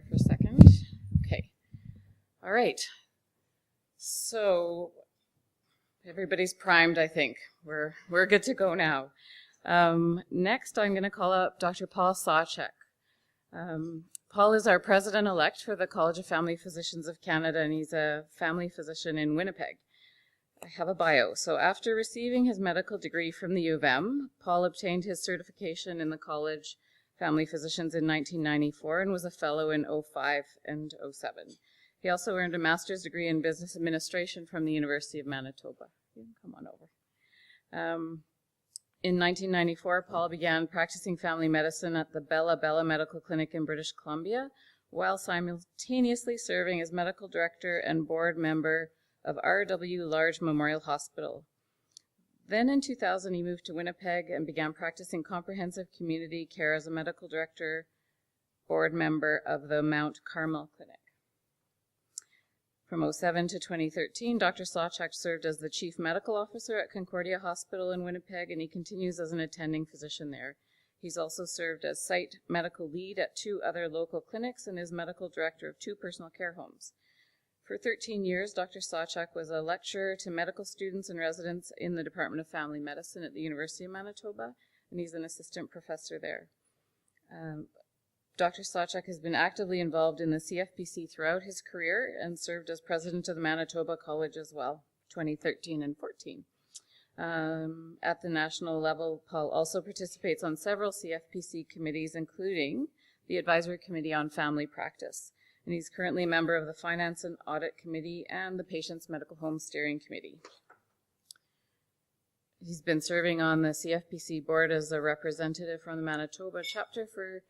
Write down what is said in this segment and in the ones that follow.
For a second. Okay. All right. So everybody's primed, I think. We're good to go now. Next, I'm going to call up Dr. Paul Sawchuk. Paul is our president-elect for the College of Family Physicians of Canada, and he's a family physician in Winnipeg. I have a bio. So after receiving his medical degree from the U of M, Paul obtained his certification in the College Family Physicians in 1994 and was a fellow in 05 and 07. He also earned a master's degree in business administration from the University of Manitoba. You can come on over. In 1994, Paul began practicing family medicine at the Bella Bella Medical Clinic in British Columbia, while simultaneously serving as medical director and board member of RW Large Memorial Hospital. Then in 2000, he moved to Winnipeg and began practicing comprehensive community care as a medical director, board member of the Mount Carmel Clinic. From 2007 to 2013, Dr. Sawchuk served as the Chief Medical Officer at Concordia Hospital in Winnipeg, and he continues as an attending physician there. He's also served as site medical lead at 2 other local clinics and is medical director of 2 personal care homes. For 13 years, Dr. Sawchuk was a lecturer to medical students and residents in the Department of Family Medicine at the University of Manitoba, and he's an assistant professor there. Dr. Sawchuk has been actively involved in the CFPC throughout his career and served as president of the Manitoba College as well, 2013 and 14. At the national level, Paul also participates on several CFPC committees, including the Advisory Committee on Family Practice. And he's currently a member of the Finance and Audit Committee and the Patients Medical Home Steering Committee. He's been serving on the CFPC board as a representative from the Manitoba chapter for,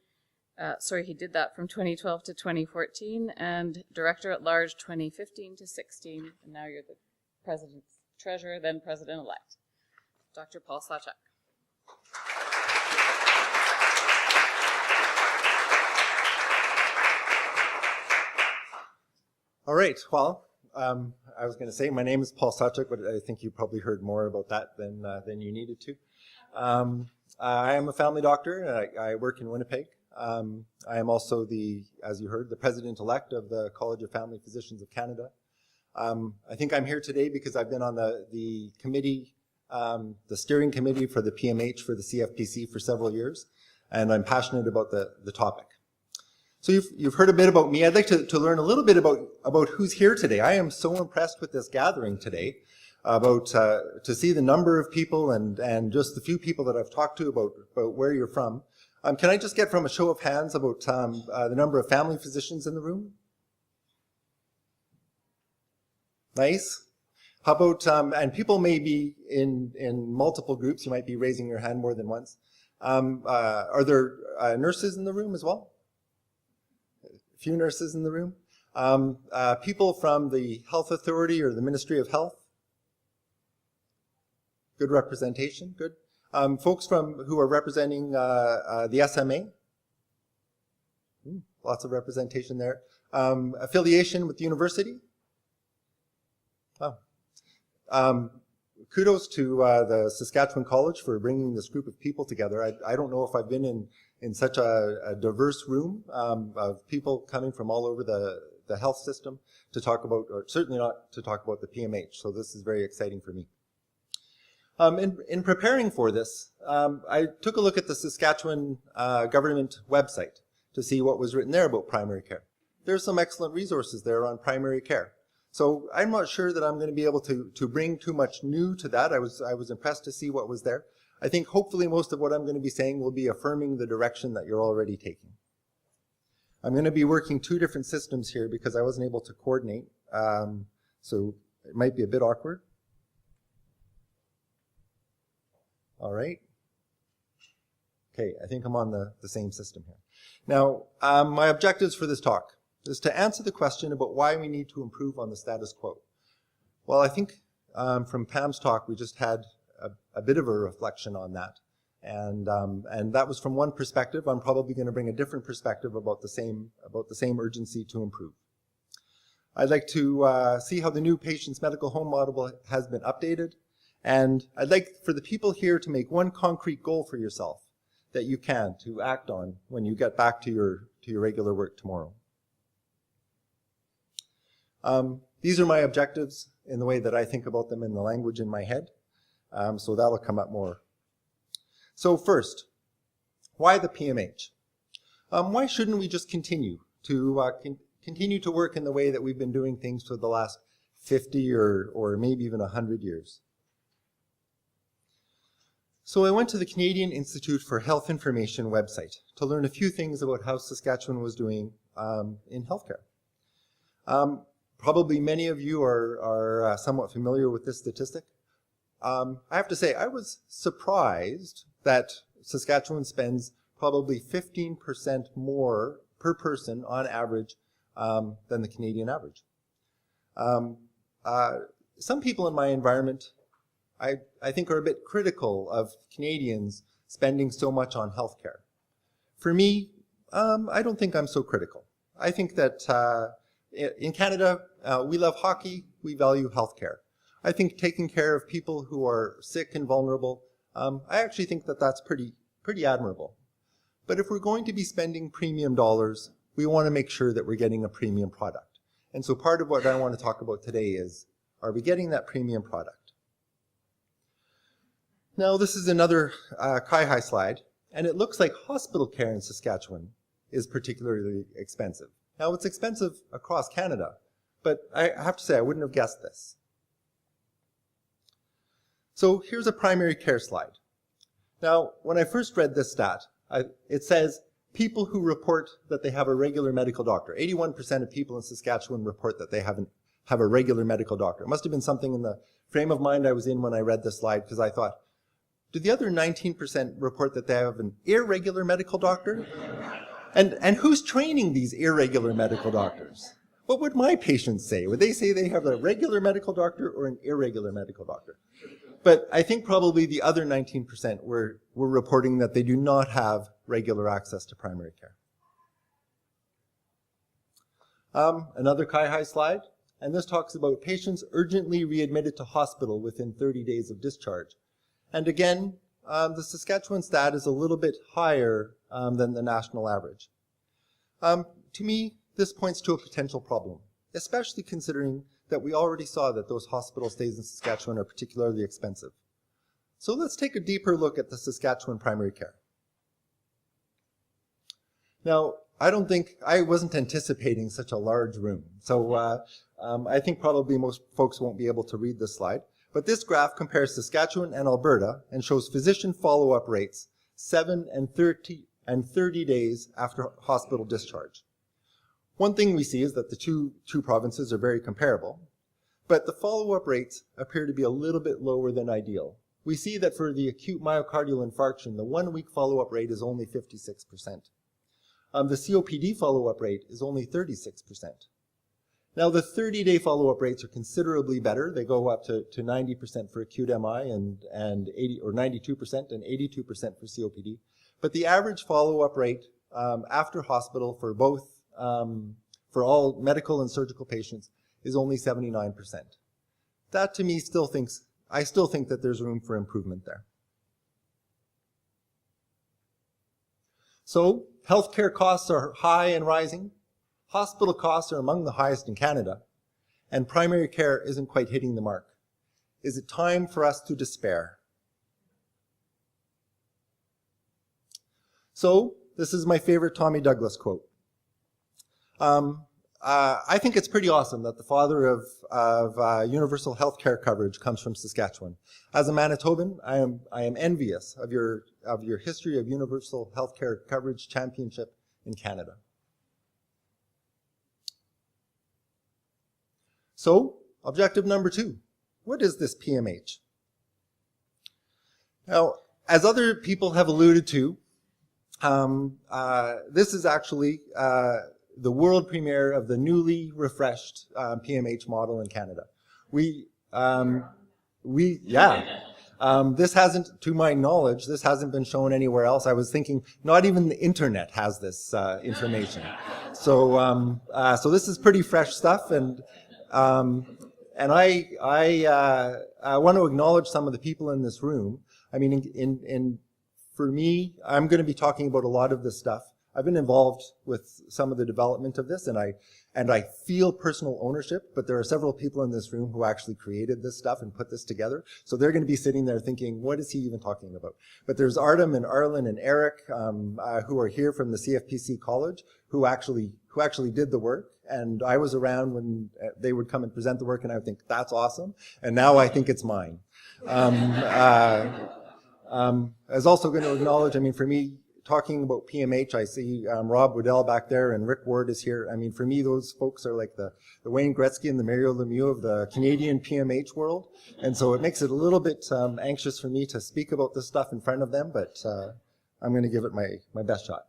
he did that from 2012 to 2014, and director at large 2015 to 16, and now you're the president's treasurer, then president-elect. Dr. Paul Sawchuk. All right, well, I was going to say my name is Paul Sawchuk, but I think you probably heard more about that than you needed to. I am a family doctor, and I work in Winnipeg. I am also as you heard, the president-elect of the College of Family Physicians of Canada. I think I'm here today because I've been on the committee, the steering committee for the PMH for the CFPC for several years, and I'm passionate about the topic. So you've heard a bit about me. I'd like to learn a little bit about who's here today. I am so impressed with this gathering today, to see the number of people and just the few people that I've talked to about where you're from. Can I just get from a show of hands about the number of family physicians in the room? Nice. How about, and people may be in multiple groups. You might be raising your hand more than once. Are there nurses in the room as well? A few nurses in the room. People from the Health Authority or the Ministry of Health. Good representation, good. Folks who are representing the SMA. Lots of representation there. Affiliation with the university. Oh. Kudos to the Saskatchewan College for bringing this group of people together. I don't know if I've been in such a diverse room of people coming from all over the health system to talk about, or certainly not to talk about the PMH. So this is very exciting for me. In preparing for this, I took a look at the Saskatchewan government website to see what was written there about primary care. There's some excellent resources there on primary care. So I'm not sure that I'm going to be able to bring too much new to that. I was impressed to see what was there. I think hopefully most of what I'm going to be saying will be affirming the direction that you're already taking. I'm going to be working 2 different systems here because I wasn't able to coordinate. So it might be a bit awkward. All right. Okay, I think I'm on the same system here. Now, my objectives for this talk is to answer the question about why we need to improve on the status quo. Well, I think from Pam's talk, we just had a bit of a reflection on that. And that was from one perspective. I'm probably going to bring a different perspective about the same urgency to improve. I'd like to see how the new patient's medical home model has been updated. And I'd like for the people here to make one concrete goal for yourself that you can to act on when you get back to your regular work tomorrow. These are my objectives in the way that I think about them in the language in my head. So that'll come up more. So first, why the PMH? Why shouldn't we just continue to work in the way that we've been doing things for the last 50 or maybe even 100 years? So I went to the Canadian Institute for Health Information website to learn a few things about how Saskatchewan was doing in healthcare. Probably many of you are somewhat familiar with this statistic. I have to say, I was surprised that Saskatchewan spends probably 15% more per person on average than the Canadian average. Some people in my environment, I think, are a bit critical of Canadians spending so much on healthcare. For me, I don't think I'm so critical. I think that in Canada, we love hockey, we value healthcare. I think taking care of people who are sick and vulnerable, I actually think that that's pretty admirable. But if we're going to be spending premium dollars, we want to make sure that we're getting a premium product. And so part of what I want to talk about today is, are we getting that premium product? Now, this is another Kai-Hi slide, and it looks like hospital care in Saskatchewan is particularly expensive. Now, it's expensive across Canada, but I have to say I wouldn't have guessed this. So here's a primary care slide. Now, when I first read this stat, it says people who report that they have a regular medical doctor. 81% of people in Saskatchewan report that they have a regular medical doctor. It must have been something in the frame of mind I was in when I read this slide, because I thought, do the other 19% report that they have an irregular medical doctor? And who's training these irregular medical doctors? What would my patients say? Would they say they have a regular medical doctor or an irregular medical doctor? But I think probably the other 19% were reporting that they do not have regular access to primary care. Another Kai-Hi slide, and this talks about patients urgently readmitted to hospital within 30 days of discharge. And again, the Saskatchewan stat is a little bit higher than the national average. To me, this points to a potential problem, especially considering that we already saw that those hospital stays in Saskatchewan are particularly expensive. So let's take a deeper look at the Saskatchewan primary care. Now, I wasn't anticipating such a large room. So I think probably most folks won't be able to read this slide. But this graph compares Saskatchewan and Alberta and shows physician follow-up rates 7 and 30 days after hospital discharge. One thing we see is that the two provinces are very comparable, but the follow-up rates appear to be a little bit lower than ideal. We see that for the acute myocardial infarction, the 1-week follow-up rate is only 56%. The COPD follow-up rate is only 36%. Now, the 30-day follow-up rates are considerably better. They go up to 90% for acute MI and 80 or 92% and 82% for COPD. But the average follow-up rate after hospital for both for all medical and surgical patients is only 79%. That to me I still think that there's room for improvement there. So healthcare costs are high and rising. Hospital costs are among the highest in Canada, and primary care isn't quite hitting the mark. Is it time for us to despair? So this is my favorite Tommy Douglas quote. I think it's pretty awesome that the father of universal health care coverage comes from Saskatchewan. As a Manitoban, I am envious of your history of universal health care coverage championship in Canada. So, objective number 2, what is this PMH? Now, as other people have alluded to, this is actually the world premiere of the newly refreshed PMH model in Canada. This hasn't, to my knowledge, this hasn't been shown anywhere else. I was thinking, not even the internet has this information. So this is pretty fresh stuff, and I want to acknowledge some of the people in this room. I mean, for me, I'm going to be talking about a lot of this stuff I've been involved with some of the development of this, and I feel personal ownership, but there are several people in this room who actually created this stuff and put this together. So they're going to be sitting there thinking, what is he even talking about? But there's Artem and Arlen and Eric who are here from the CFPC College who actually did the work. And I was around when they would come and present the work, and I would think, that's awesome. And now I think it's mine. I was also going to acknowledge, I mean, for me, talking about PMH, I see Rob Waddell back there and Rick Ward is here. I mean, for me, those folks are like the Wayne Gretzky and the Mario Lemieux of the Canadian PMH world. And so it makes it a little bit anxious for me to speak about this stuff in front of them, but I'm going to give it my best shot.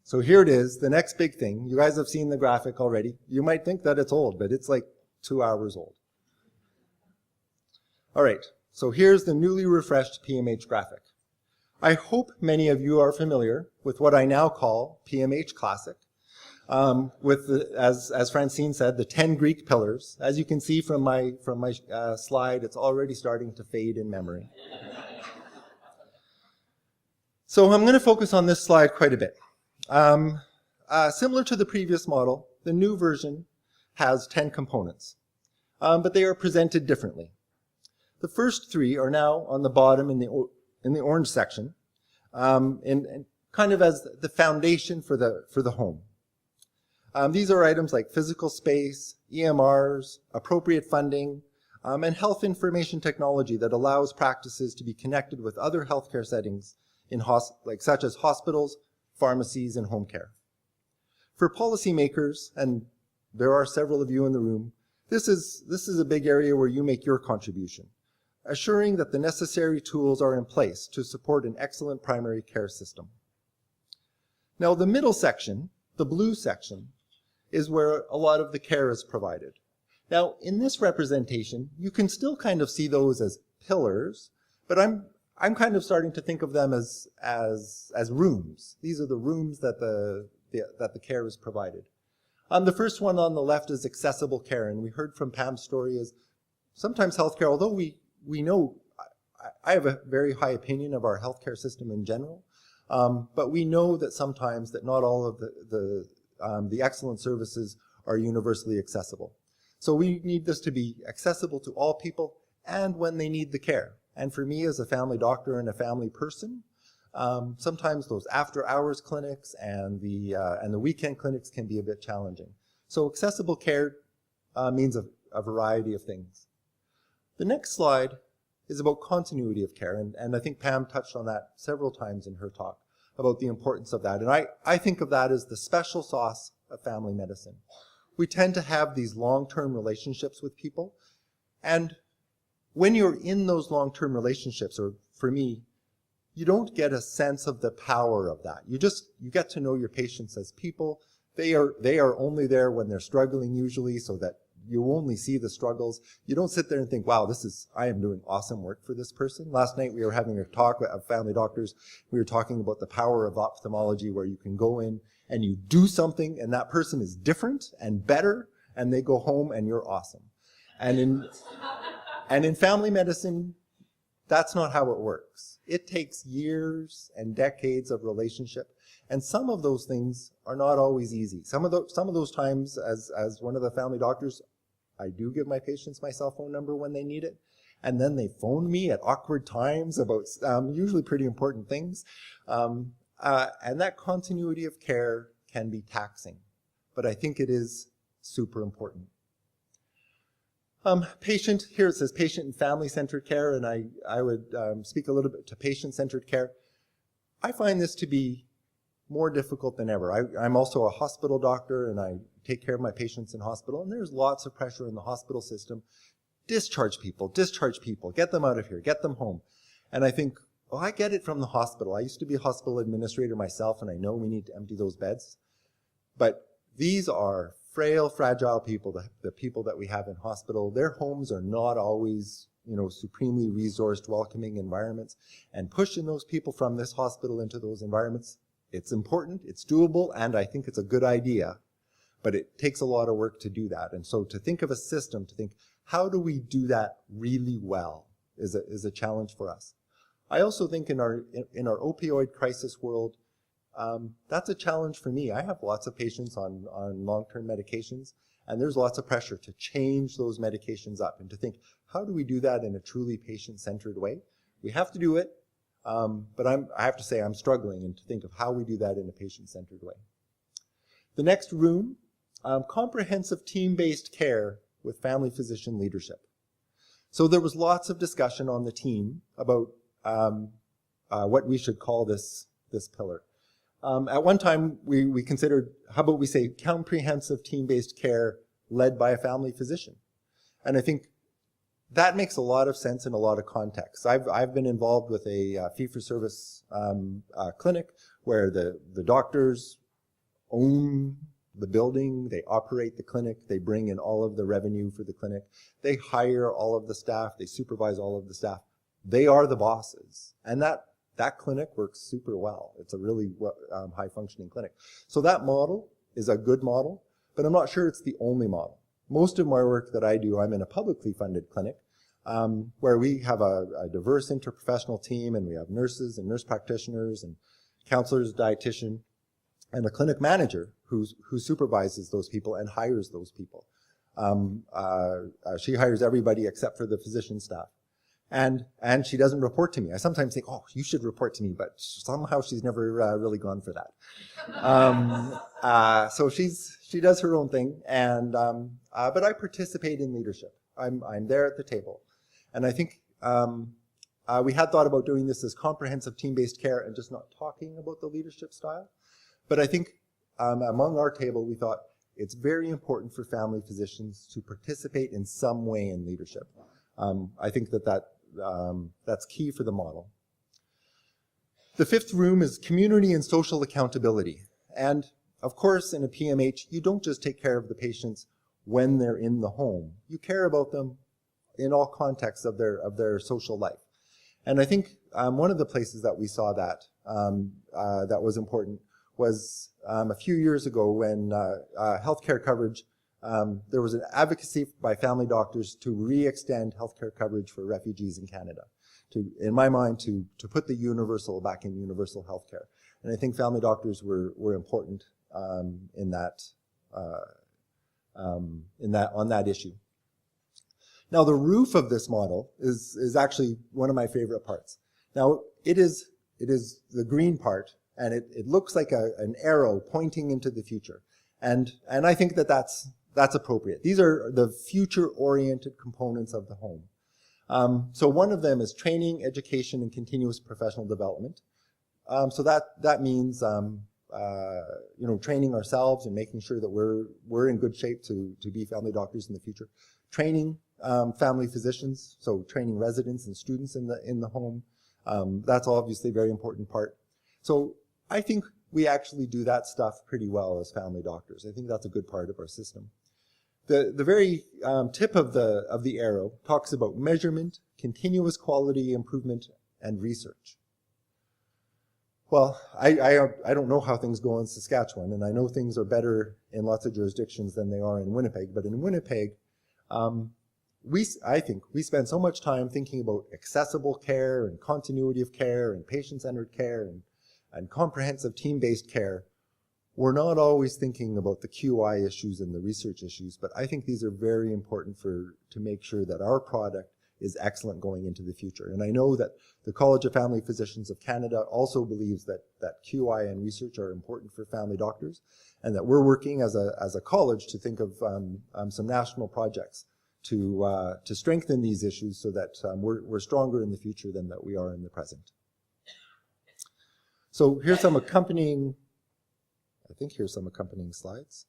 So here it is, the next big thing. You guys have seen the graphic already. You might think that it's old, but it's like 2 hours old. All right, so here's the newly refreshed PMH graphic. I hope many of you are familiar with what I now call PMH Classic, with as Francine said, the 10 Greek pillars. As you can see from my slide, it's already starting to fade in memory. So I'm going to focus on this slide quite a bit. Similar to the previous model, the new version has 10 components, but they are presented differently. The first 3 are now on the bottom in the orange section, and kind of as the foundation for the home. These are items like physical space, EMRs, appropriate funding, and health information technology that allows practices to be connected with other healthcare settings such as hospitals, pharmacies, and home care. For policymakers, and there are several of you in the room, this is a big area where you make your contribution, assuring that the necessary tools are in place to support an excellent primary care system. Now, the middle section, the blue section, is where a lot of the care is provided. Now, in this representation, you can still kind of see those as pillars, but I'm kind of starting to think of them as rooms. These are the rooms that the care is provided. The first one on the left is accessible care, and we heard from Pam's story is sometimes healthcare, although we know, I have a very high opinion of our healthcare system in general, but we know that sometimes that not all of the excellent services are universally accessible. So we need this to be accessible to all people and when they need the care. And for me as a family doctor and a family person, sometimes those after-hours clinics and the weekend clinics can be a bit challenging. So accessible care means a variety of things. The next slide is about continuity of care, and I think Pam touched on that several times in her talk about the importance of that. And I think of that as the special sauce of family medicine. We tend to have these long-term relationships with people, and when you're in those long-term relationships, or for me, you don't get a sense of the power of that. You get to know your patients as people. They are only there when they're struggling usually, so that you only see the struggles. You don't sit there and think, wow, I am doing awesome work for this person. Last night we were having a talk with family doctors. We were talking about the power of ophthalmology, where you can go in and you do something and that person is different and better, and they go home and you're awesome. And in family medicine, that's not how it works. It takes years and decades of relationship, and some of those things are not always easy. Some of those times, as one of the family doctors, I do give my patients my cell phone number when they need it, and then they phone me at awkward times about usually pretty important things, and that continuity of care can be taxing, but I think it is super important. Patient, here it says patient and family-centered care, and I would speak a little bit to patient-centered care. I find this to be more difficult than ever. I'm also a hospital doctor, and I take care of my patients in hospital, and there's lots of pressure in the hospital system. Discharge people, get them out of here, get them home. And I think, well, I get it from the hospital. I used to be a hospital administrator myself, and I know we need to empty those beds. But these are frail, fragile people, the people that we have in hospital. Their homes are not always, supremely resourced, welcoming environments. And pushing those people from this hospital into those environments, it's important, it's doable, and I think it's a good idea. But it takes a lot of work to do that. And so to think of a system, to think, how do we do that really well is a challenge for us. I also think in our opioid crisis world, that's a challenge for me. I have lots of patients on long-term medications, and there's lots of pressure to change those medications up and to think, how do we do that in a truly patient-centered way? We have to do it, but I have to say I'm struggling and to think of how we do that in a patient-centered way. The next room, comprehensive team-based care with family physician leadership. So there was lots of discussion on the team about what we should call this pillar. At one time, we considered, how about we say comprehensive team-based care led by a family physician? And I think that makes a lot of sense in a lot of contexts. I've been involved with a fee-for-service clinic where the doctors own the building, they operate the clinic, they bring in all of the revenue for the clinic, they hire all of the staff, they supervise all of the staff. They are the bosses. And that clinic works super well. It's a really high-functioning clinic. So that model is a good model, but I'm not sure it's the only model. Most of my work that I do, I'm in a publicly funded clinic where we have a diverse interprofessional team, and we have nurses and nurse practitioners and counselors, dietitian, and a clinic manager who supervises those people and hires those people. She hires everybody except for the physician staff. And she doesn't report to me. I sometimes think, oh, you should report to me, but somehow she's never really gone for that. So she does her own thing, and but I participate in leadership. I'm there at the table, and I think we had thought about doing this as comprehensive team-based care and just not talking about the leadership style. But I think among our table, we thought it's very important for family physicians to participate in some way in leadership. I think that's key for the model. The fifth room is community and social accountability. And of course, in a PMH, you don't just take care of the patients when they're in the home. You care about them in all contexts of their social life. And I think one of the places that we saw that was important was a few years ago when healthcare coverage, there was an advocacy by family doctors to re-extend healthcare coverage for refugees in Canada, in my mind, to put the universal back in universal healthcare. And I think family doctors were important on that issue. Now, the roof of this model is actually one of my favorite parts. Now, it is the green part, and it looks like an arrow pointing into the future. And I think that's appropriate. These are the future-oriented components of the home. So one of them is training, education, and continuous professional development. So that means training ourselves and making sure that we're in good shape to be family doctors in the future. Training family physicians, so training residents and students in the home. That's obviously a very important part. So I think we actually do that stuff pretty well as family doctors. I think that's a good part of our system. The very tip of the arrow talks about measurement, continuous quality improvement, and research. Well, I don't know how things go in Saskatchewan, and I know things are better in lots of jurisdictions than they are in Winnipeg, but in Winnipeg, I think we spend so much time thinking about accessible care and continuity of care and patient-centered care and comprehensive team-based care. We're not always thinking about the QI issues and the research issues, but I think these are very important to make sure that our product is excellent going into the future. And I know that the College of Family Physicians of Canada also believes that QI and research are important for family doctors, and that we're working as a college to think of some national projects to strengthen these issues so that we're stronger in the future than that we are in the present. So here's some accompanying slides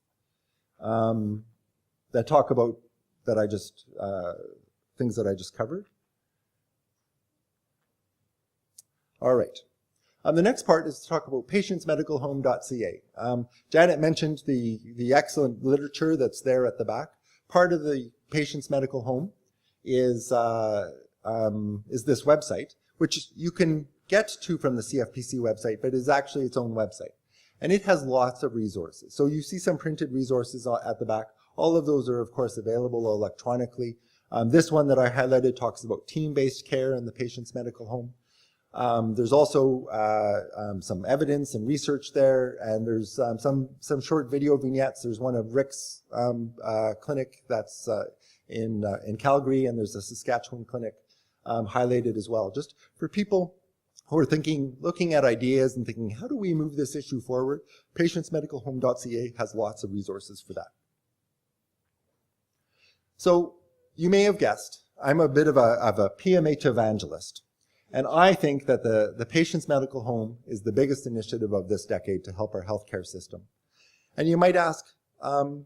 that talk about things that I just covered. All right. The next part is to talk about patientsmedicalhome.ca. Janet mentioned the excellent literature that's there at the back. Part of the Patients Medical Home is this website, which you can get to from the CFPC website, but is actually its own website. And it has lots of resources. So you see some printed resources at the back. All of those are, of course, available electronically. This one that I highlighted talks about team-based care in the patient's medical home. There's also some evidence and research there, and there's some short video vignettes. There's one of Rick's clinic that's in Calgary, and there's a Saskatchewan clinic highlighted as well, just for people who are looking at ideas and thinking, how do we move this issue forward? Patientsmedicalhome.ca has lots of resources for that. So you may have guessed, I'm a bit of a PMH evangelist. And I think that the Patients Medical Home is the biggest initiative of this decade to help our healthcare system. And you might ask, how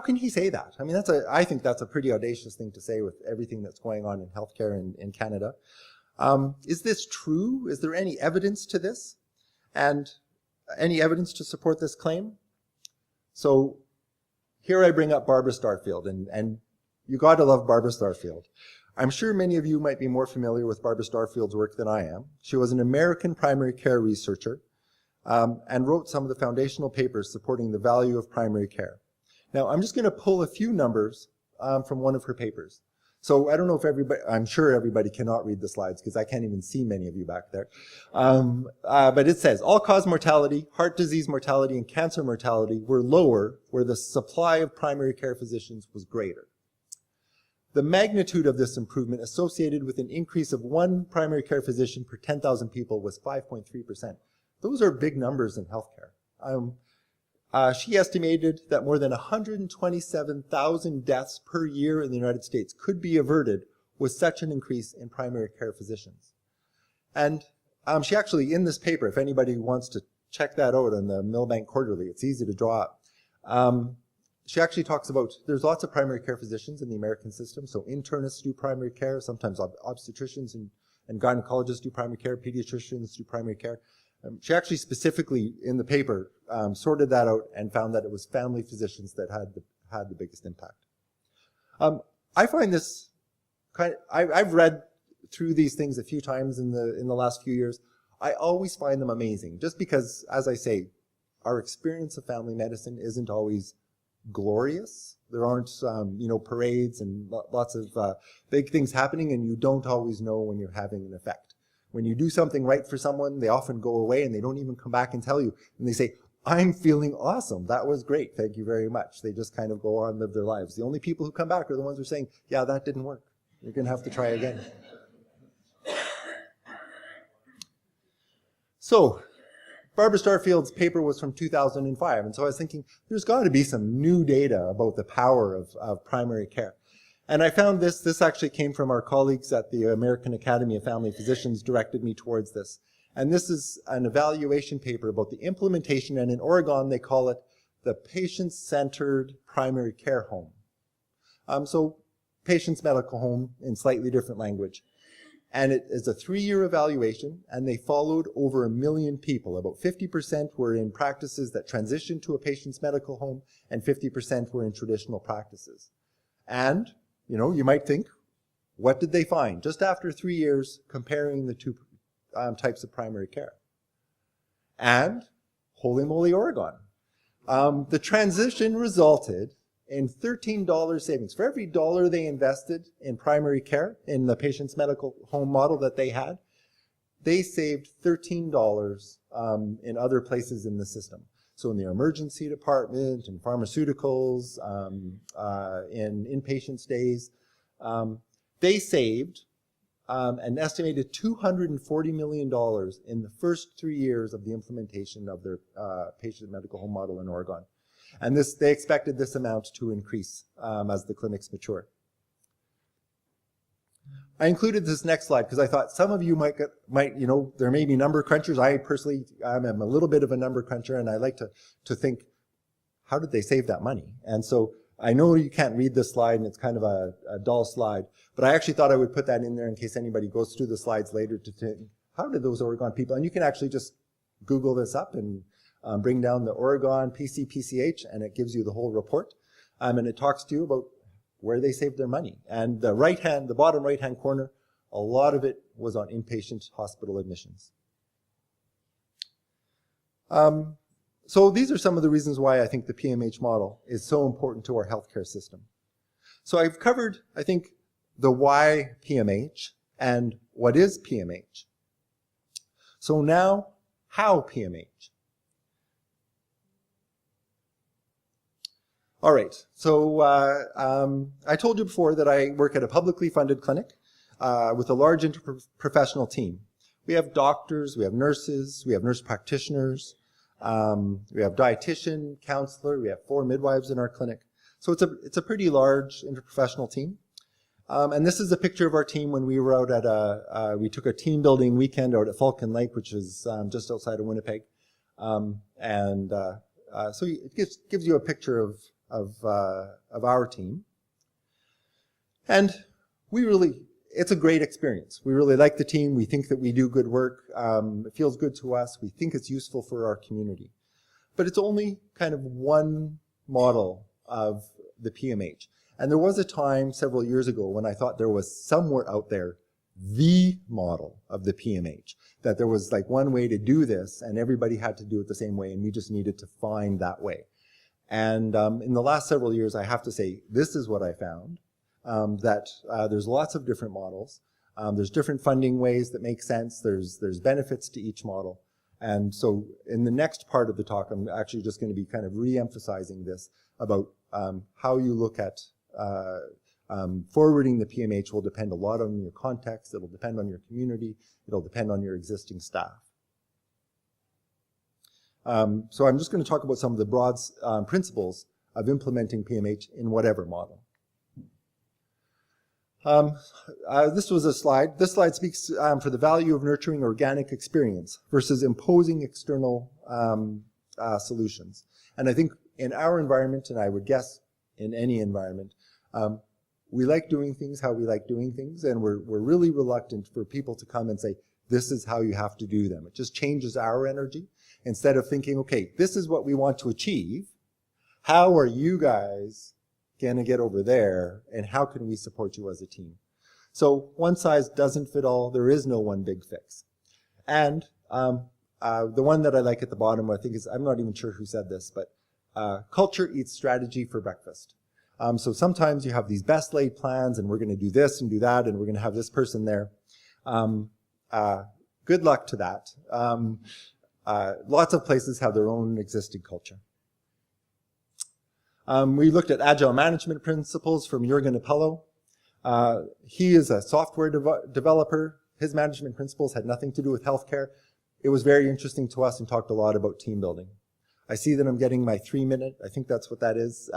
can he say that? I mean, I think that's a pretty audacious thing to say with everything that's going on in healthcare in Canada. Is this true? Is there any evidence to this? And any evidence to support this claim? So here I bring up Barbara Starfield, and you got to love Barbara Starfield. I'm sure many of you might be more familiar with Barbara Starfield's work than I am. She was an American primary care researcher and wrote some of the foundational papers supporting the value of primary care. Now, I'm just going to pull a few numbers from one of her papers. So I don't know if I'm sure everybody cannot read the slides because I can't even see many of you back there. But it says, all-cause mortality, heart disease mortality, and cancer mortality were lower where the supply of primary care physicians was greater. The magnitude of this improvement associated with an increase of one primary care physician per 10,000 people was 5.3%. Those are big numbers in healthcare. She estimated that more than 127,000 deaths per year in the United States could be averted with such an increase in primary care physicians. And she actually, in this paper, if anybody wants to check that out on the Millbank Quarterly, it's easy to draw up. She actually talks about, there's lots of primary care physicians in the American system. So internists do primary care, sometimes obstetricians and gynecologists do primary care, pediatricians do primary care. She actually specifically in the paper sorted that out and found that it was family physicians that had the biggest impact. I find this I've read through these things a few times in the last few years. I always find them amazing, just because, as I say, our experience of family medicine isn't always glorious. There aren't, parades and lots of big things happening, and you don't always know when you're having an effect. When you do something right for someone, they often go away and they don't even come back and tell you. And they say, I'm feeling awesome. That was great. Thank you very much. They just kind of go on and live their lives. The only people who come back are the ones who are saying, yeah, that didn't work. You're going to have to try again. So, Barbara Starfield's paper was from 2005, and so I was thinking, there's got to be some new data about the power of primary care. And I found this actually came from our colleagues at the American Academy of Family Physicians directed me towards this. And this is an evaluation paper about the implementation, and in Oregon they call it the Patient-Centered Primary Care Home. So Patients Medical Home in slightly different language. And it is a 3-year evaluation, and they followed over 1 million people. About 50% were in practices that transitioned to a patient's medical home, and 50% were in traditional practices. And, you might think, what did they find? Just after 3 years, comparing the two types of primary care. And, holy moly, Oregon. The transition resulted in $13 savings. For every dollar they invested in primary care, in the patient's medical home model that they had, they saved $13 in other places in the system. So in the emergency department, in pharmaceuticals, in inpatient stays, they saved an estimated $240 million in the first 3 years of the implementation of their patient medical home model in Oregon. And they expected this amount to increase as the clinics mature. I included this next slide because I thought some of you might, there may be number crunchers. I personally am a little bit of a number cruncher, and I like to think, how did they save that money? And so I know you can't read this slide, and it's kind of a dull slide, but I actually thought I would put that in there in case anybody goes through the slides later to think, how did those Oregon people, and you can actually just Google this up and bring down the Oregon PCPCH, and it gives you the whole report, and it talks to you about where they saved their money. And the bottom right-hand corner, a lot of it was on inpatient hospital admissions. So these are some of the reasons why I think the PMH model is so important to our healthcare system. So I've covered, I think, the why PMH and what is PMH? So now, how PMH? All right, so I told you before that I work at a publicly funded clinic with a large interprofessional team. We have doctors, we have nurses, we have nurse practitioners, we have dietitian, counselor, we have 4 midwives in our clinic. So it's a pretty large interprofessional team. And this is a picture of our team when we were out at we took a team building weekend out at Falcon Lake, which is just outside of Winnipeg. So it gives you a picture of our team. And it's a great experience. We really like the team. We think that we do good work. It feels good to us. We think it's useful for our community. But it's only kind of one model of the PMH. And there was a time several years ago when I thought there was somewhere out there the model of the PMH, that there was like one way to do this and everybody had to do it the same way and we just needed to find that way. And in the last several years, I have to say, this is what I found, that there's lots of different models. There's different funding ways that make sense. There's benefits to each model. And so in the next part of the talk, I'm actually just going to be kind of re-emphasizing this about how you look at forwarding the PMH will depend a lot on your context. It'll depend on your community. It'll depend on your existing staff. So I'm just going to talk about some of the broad principles of implementing PMH in whatever model. This was a slide. This slide speaks for the value of nurturing organic experience versus imposing external solutions. And I think in our environment, and I would guess in any environment, we like doing things how we like doing things, and we're really reluctant for people to come and say, this is how you have to do them. It just changes our energy. Instead of thinking, okay, this is what we want to achieve, how are you guys going to get over there, and how can we support you as a team? So one size doesn't fit all. There is no one big fix. And the one that I like at the bottom, I think is, I'm not even sure who said this, but culture eats strategy for breakfast. So sometimes you have these best laid plans, and we're going to do this and do that, and we're going to have this person there. Good luck to that. Lots of places have their own existing culture. We looked at agile management principles from Jürgen Appello. He is a software developer. His management principles had nothing to do with healthcare. It was very interesting to us and talked a lot about team building. I see that I'm getting my 3-minute. I think that's what that is.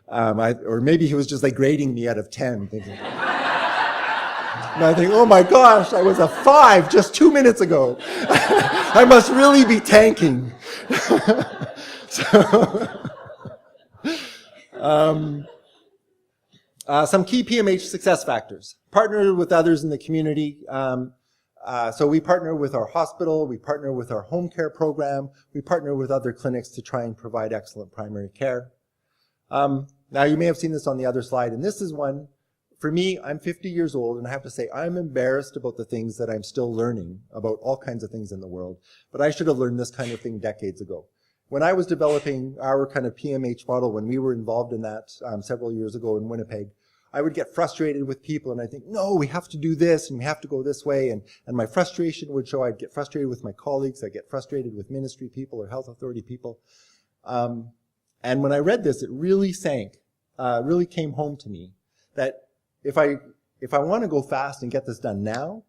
Or maybe he was just like grading me out of 10. Thinking, and I think, oh my gosh, I was a 5 just 2 minutes ago. I must really be tanking. Some key PMH success factors. Partner with others in the community. So we partner with our hospital, we partner with our home care program, we partner with other clinics to try and provide excellent primary care. Now you may have seen this on the other slide, and this is one, for me, I'm 50 years old, and I have to say I'm embarrassed about the things that I'm still learning about all kinds of things in the world, but I should have learned this kind of thing decades ago. When I was developing our kind of PMH model, when we were involved in that several years ago in Winnipeg, I would get frustrated with people and I think, no, we have to do this and we have to go this way. And my frustration would show. I'd get frustrated with my colleagues. I'd get frustrated with ministry people or health authority people. And when I read this, it really really came home to me that if I want to go fast and get this done now,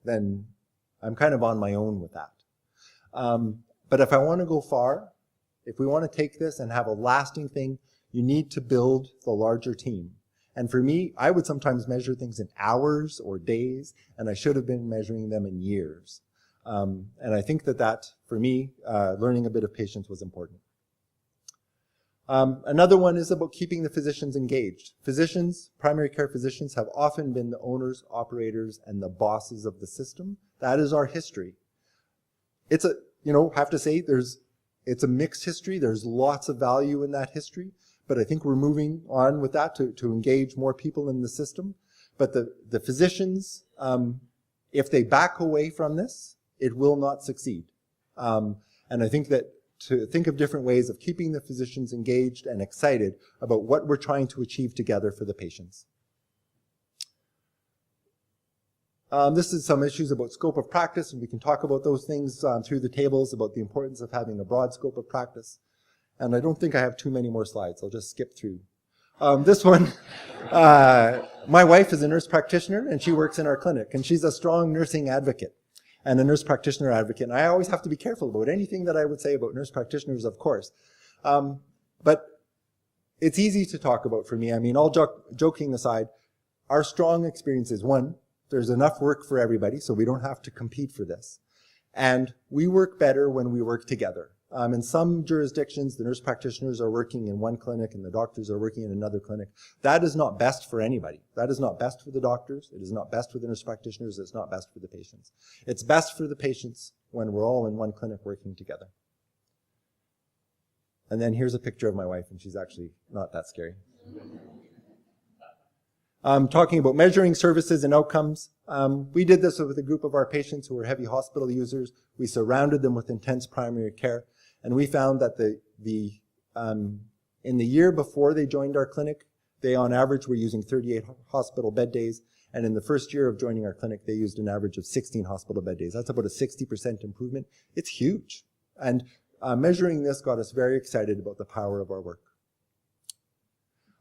then I'm kind of on my own with that. But if I want to go far, if we want to take this and have a lasting thing, you need to build the larger team. And for me, I would sometimes measure things in hours or days, and I should have been measuring them in years. And I think that for me, learning a bit of patience was important. Another one is about keeping the physicians engaged. Physicians, primary care physicians, have often been the owners, operators, and the bosses of the system. That is our history. It's I have to say, it's a mixed history. There's lots of value in that history. But I think we're moving on with that to engage more people in the system. But the physicians, if they back away from this, it will not succeed. And I think that to think of different ways of keeping the physicians engaged and excited about what we're trying to achieve together for the patients. This is some issues about scope of practice, and we can talk about those things through the tables about the importance of having a broad scope of practice. And I don't think I have too many more slides. I'll just skip through. This one, my wife is a nurse practitioner, and she works in our clinic, and she's a strong nursing advocate and a nurse practitioner advocate. And I always have to be careful about anything that I would say about nurse practitioners, of course. But it's easy to talk about for me. I mean, all joking aside, our strong experience is, one, there's enough work for everybody, so we don't have to compete for this. And we work better when we work together. In some jurisdictions, the nurse practitioners are working in one clinic and the doctors are working in another clinic. That is not best for anybody. That is not best for the doctors. It is not best for the nurse practitioners. It's not best for the patients. It's best for the patients when we're all in one clinic working together. And then here's a picture of my wife, and she's actually not that scary. Talking about measuring services and outcomes. We did this with a group of our patients who were heavy hospital users. We surrounded them with intense primary care, and we found that in the year before they joined our clinic, they on average were using 38 hospital bed days, and in the first year of joining our clinic, they used an average of 16 hospital bed days. That's about a 60% improvement. It's huge. And measuring this got us very excited about the power of our work.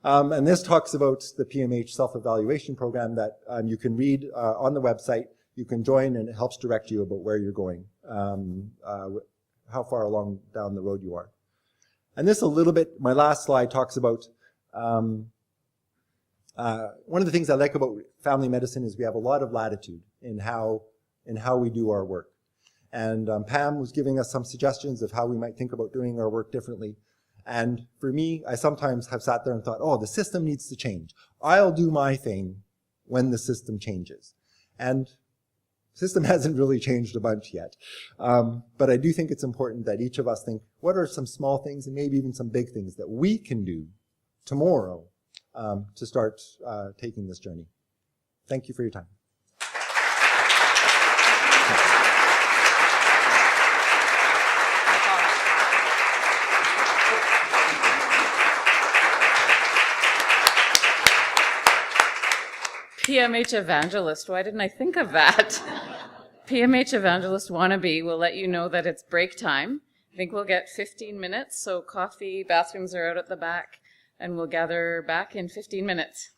And this talks about the PMH self-evaluation program that you can read on the website. You can join, and it helps direct you about where you're going, how far along down the road you are. And this a little bit, my last slide talks about, one of the things I like about family medicine is we have a lot of latitude in how we do our work. And Pam was giving us some suggestions of how we might think about doing our work differently. And for me, I sometimes have sat there and thought, oh, the system needs to change. I'll do my thing when the system changes. And the system hasn't really changed a bunch yet. But I do think it's important that each of us think, what are some small things and maybe even some big things that we can do tomorrow to start taking this journey? Thank you for your time. PMH Evangelist, why didn't I think of that? PMH Evangelist wannabe will let you know that it's break time. I think we'll get 15 minutes, so coffee, bathrooms are out at the back, and we'll gather back in 15 minutes.